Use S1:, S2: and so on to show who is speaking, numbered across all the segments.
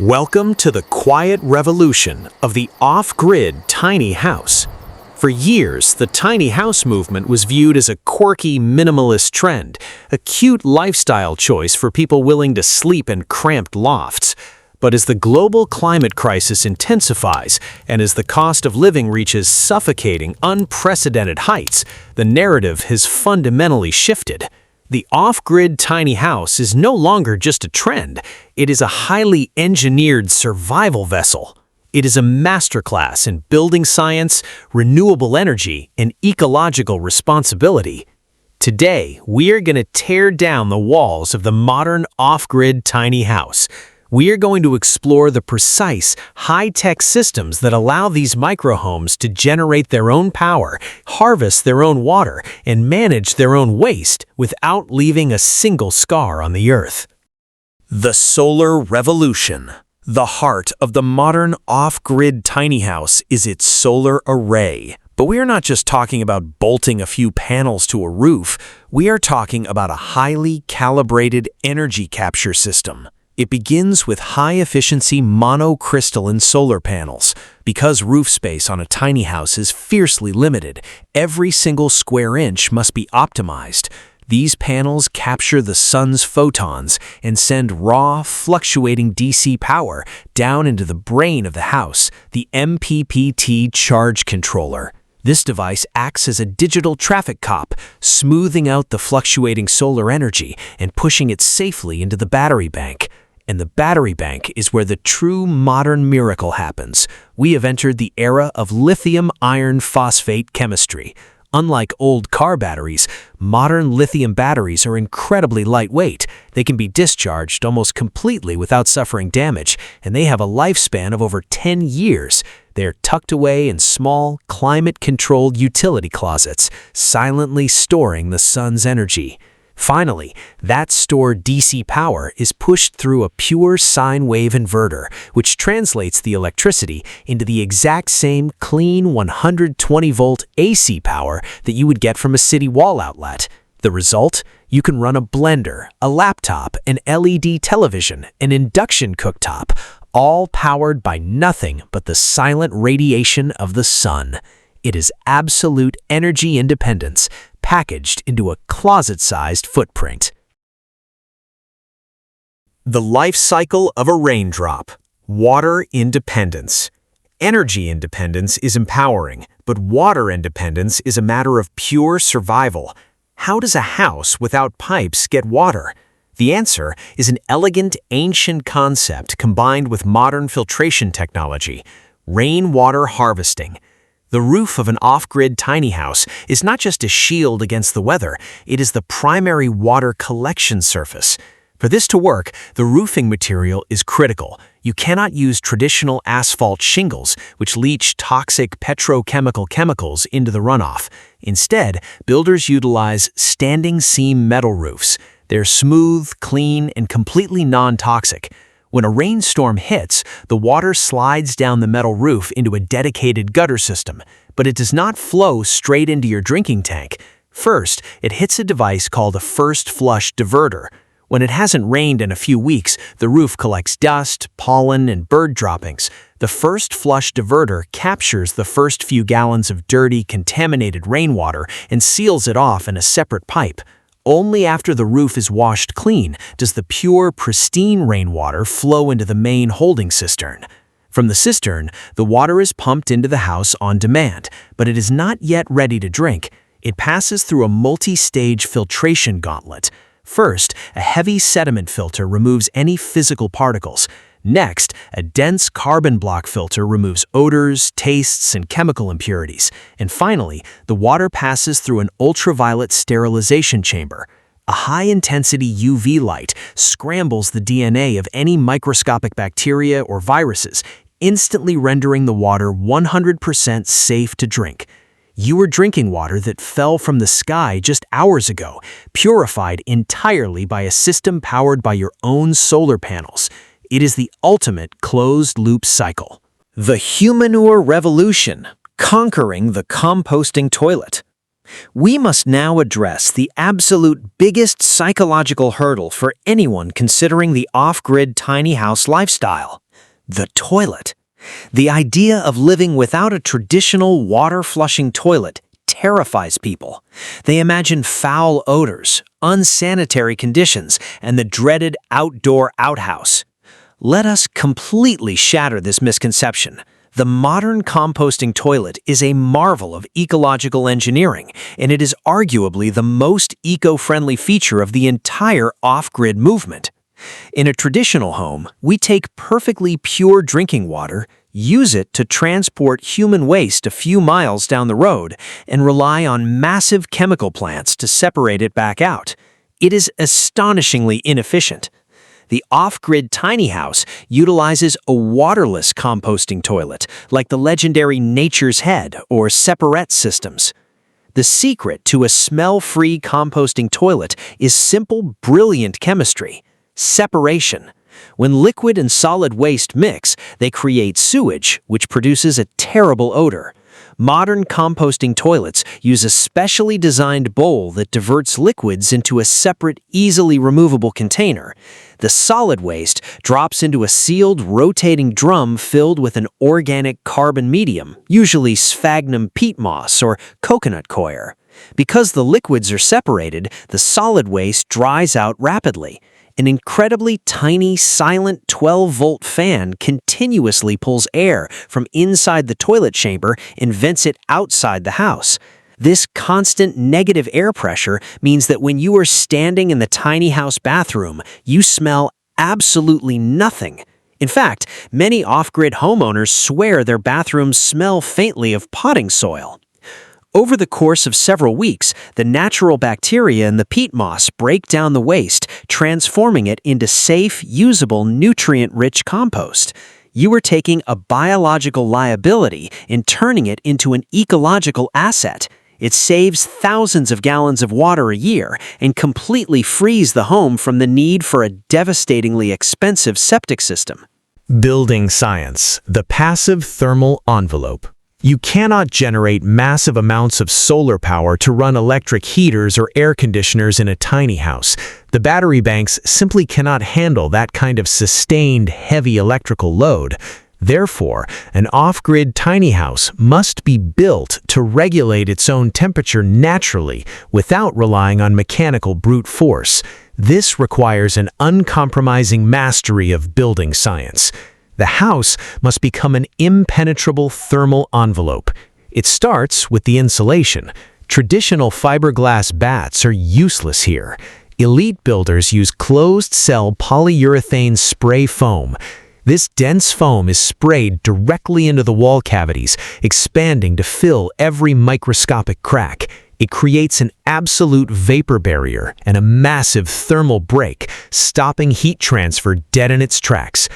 S1: Welcome to the quiet revolution of the off-grid tiny house. For years, the tiny house movement was viewed as a quirky minimalist trend, a cute lifestyle choice for people willing to sleep in cramped lofts. But as the global climate crisis intensifies and as the cost of living reaches suffocating, unprecedented heights, the narrative has fundamentally shifted. The off-grid tiny house is no longer just a trend. It is a highly engineered survival vessel. It is a masterclass in building science, renewable energy, and ecological responsibility. Today, we are going to tear down the walls of the modern off-grid tiny house. We are going to explore the precise, high-tech systems that allow these microhomes to generate their own power, harvest their own water, and manage their own waste without leaving a single scar on the earth. The solar revolution. The heart of the modern off-grid tiny house is its solar array. But we are not just talking about bolting a few panels to a roof. We are talking about a highly calibrated energy capture system. It begins with high-efficiency monocrystalline solar panels. Because roof space on a tiny house is fiercely limited, every single square inch must be optimized. These panels capture the sun's photons and send raw, fluctuating DC power down into the brain of the house, the MPPT charge controller. This device acts as a digital traffic cop, smoothing out the fluctuating solar energy and pushing it safely into the battery bank. And the battery bank is where the true modern miracle happens. We have entered the era of lithium iron phosphate chemistry. Unlike old car batteries, modern lithium batteries are incredibly lightweight. They can be discharged almost completely without suffering damage, and they have a lifespan of over 10 years. They're tucked away in small, climate-controlled utility closets, silently storing the sun's energy. Finally, that stored DC power is pushed through a pure sine wave inverter, which translates the electricity into the exact same clean 120-volt AC power that you would get from a city wall outlet. The result? You can run a blender, a laptop, an LED television, an induction cooktop, all powered by nothing but the silent radiation of the sun. It is absolute energy independence, packaged into a closet-sized footprint. The life cycle of a raindrop. Water independence. Energy independence is empowering, but water independence is a matter of pure survival. How does a house without pipes get water? The answer is an elegant, ancient concept combined with modern filtration technology: rainwater harvesting. The roof of an off-grid tiny house is not just a shield against the weather, it is the primary water collection surface. For this to work, the roofing material is critical. You cannot use traditional asphalt shingles, which leach toxic petrochemical chemicals into the runoff. Instead, builders utilize standing seam metal roofs. They're smooth, clean, and completely non-toxic. When a rainstorm hits, the water slides down the metal roof into a dedicated gutter system, but it does not flow straight into your drinking tank. First, it hits a device called a first flush diverter. When it hasn't rained in a few weeks, the roof collects dust, pollen, and bird droppings. The first flush diverter captures the first few gallons of dirty, contaminated rainwater and seals it off in a separate pipe. Only after the roof is washed clean does the pure, pristine rainwater flow into the main holding cistern. From the cistern, the water is pumped into the house on demand, but it is not yet ready to drink. It passes through a multi-stage filtration gauntlet. First, a heavy sediment filter removes any physical particles. Next, a dense carbon block filter removes odors, tastes, and chemical impurities. And finally, the water passes through an ultraviolet sterilization chamber. A high-intensity UV light scrambles the DNA of any microscopic bacteria or viruses, instantly rendering the water 100% safe to drink. You are drinking water that fell from the sky just hours ago, purified entirely by a system powered by your own solar panels. It is the ultimate closed-loop cycle. The humanure revolution, conquering the composting toilet. We must now address the absolute biggest psychological hurdle for anyone considering the off-grid tiny house lifestyle: the toilet. The idea of living without a traditional water-flushing toilet terrifies people. They imagine foul odors, unsanitary conditions, and the dreaded outdoor outhouse. Let us completely shatter this misconception. The modern composting toilet is a marvel of ecological engineering, and it is arguably the most eco-friendly feature of the entire off-grid movement. In a traditional home, we take perfectly pure drinking water, use it to transport human waste a few miles down the road, and rely on massive chemical plants to separate it back out. It is astonishingly inefficient. The off-grid tiny house utilizes a waterless composting toilet, like the legendary Nature's Head or Separate systems. The secret to a smell-free composting toilet is simple, brilliant chemistry: separation. When liquid and solid waste mix, they create sewage, which produces a terrible odor. Modern composting toilets use a specially designed bowl that diverts liquids into a separate, easily removable container. The solid waste drops into a sealed, rotating drum filled with an organic carbon medium, usually sphagnum peat moss or coconut coir. Because the liquids are separated, the solid waste dries out rapidly. An incredibly tiny, silent 12-volt fan continuously pulls air from inside the toilet chamber and vents it outside the house. This constant negative air pressure means that when you are standing in the tiny house bathroom, you smell absolutely nothing. In fact, many off-grid homeowners swear their bathrooms smell faintly of potting soil. Over the course of several weeks, the natural bacteria in the peat moss break down the waste, transforming it into safe, usable, nutrient-rich compost. You are taking a biological liability and turning it into an ecological asset. It saves thousands of gallons of water a year and completely frees the home from the need for a devastatingly expensive septic system.
S2: Building science, the passive thermal envelope. You cannot generate massive amounts of solar power to run electric heaters or air conditioners in a tiny house. The battery banks simply cannot handle that kind of sustained, heavy electrical load. Therefore, an off-grid tiny house must be built to regulate its own temperature naturally without relying on mechanical brute force. This requires an uncompromising mastery of building science. The house must become an impenetrable thermal envelope. It starts with the insulation. Traditional fiberglass bats are useless here. Elite builders use closed-cell polyurethane spray foam. This dense foam is sprayed directly into the wall cavities, expanding to fill every microscopic crack. It creates an absolute vapor barrier and a massive thermal break, stopping heat transfer dead in its tracks.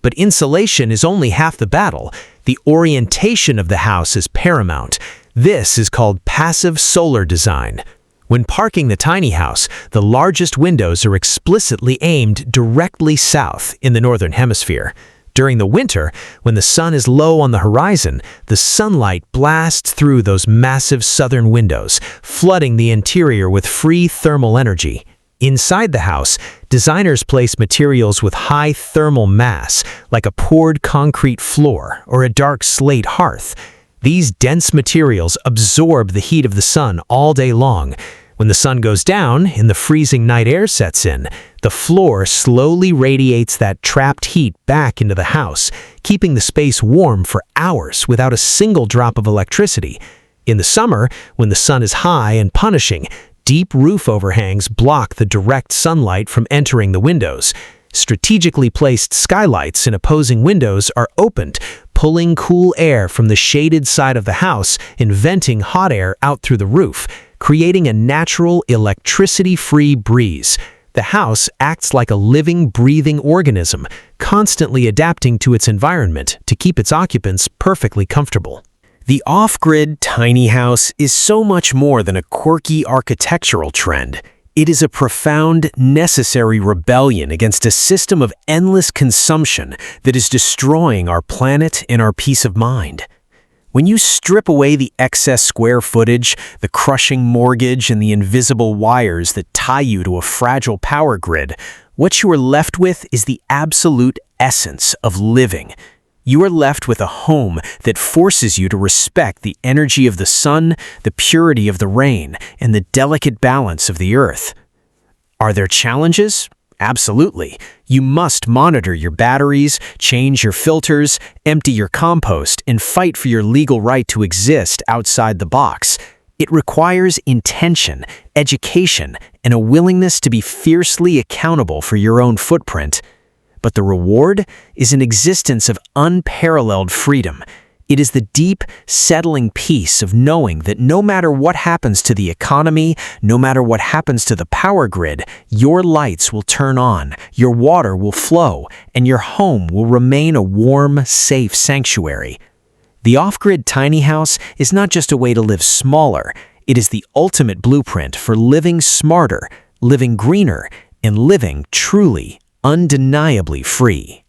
S2: But insulation is only half the battle. The orientation of the house is paramount. This is called passive solar design. When parking the tiny house, the largest windows are explicitly aimed directly south in the northern hemisphere. During the winter, when the sun is low on the horizon, the sunlight blasts through those massive southern windows, flooding the interior with free thermal energy. Inside the house, designers place materials with high thermal mass, like a poured concrete floor or a dark slate hearth. These dense materials absorb the heat of the sun all day long. When the sun goes down and the freezing night air sets in, the floor slowly radiates that trapped heat back into the house, keeping the space warm for hours without a single drop of electricity. In the summer, when the sun is high and punishing, deep roof overhangs block the direct sunlight from entering the windows. Strategically placed skylights in opposing windows are opened, pulling cool air from the shaded side of the house and venting hot air out through the roof, creating a natural, electricity-free breeze. The house acts like a living, breathing organism, constantly adapting to its environment to keep its occupants perfectly comfortable.
S1: The off-grid tiny house is so much more than a quirky architectural trend. It is a profound, necessary rebellion against a system of endless consumption that is destroying our planet and our peace of mind. When you strip away the excess square footage, the crushing mortgage, and the invisible wires that tie you to a fragile power grid, what you are left with is the absolute essence of living. You are left with a home that forces you to respect the energy of the sun, the purity of the rain, and the delicate balance of the earth. Are there challenges? Absolutely. You must monitor your batteries, change your filters, empty your compost, and fight for your legal right to exist outside the box. It requires intention, education, and a willingness to be fiercely accountable for your own footprint. But the reward is an existence of unparalleled freedom. It is the deep, settling peace of knowing that no matter what happens to the economy, no matter what happens to the power grid, your lights will turn on, your water will flow, and your home will remain a warm, safe sanctuary. The off-grid tiny house is not just a way to live smaller, it is the ultimate blueprint for living smarter, living greener, and living truly, undeniably free.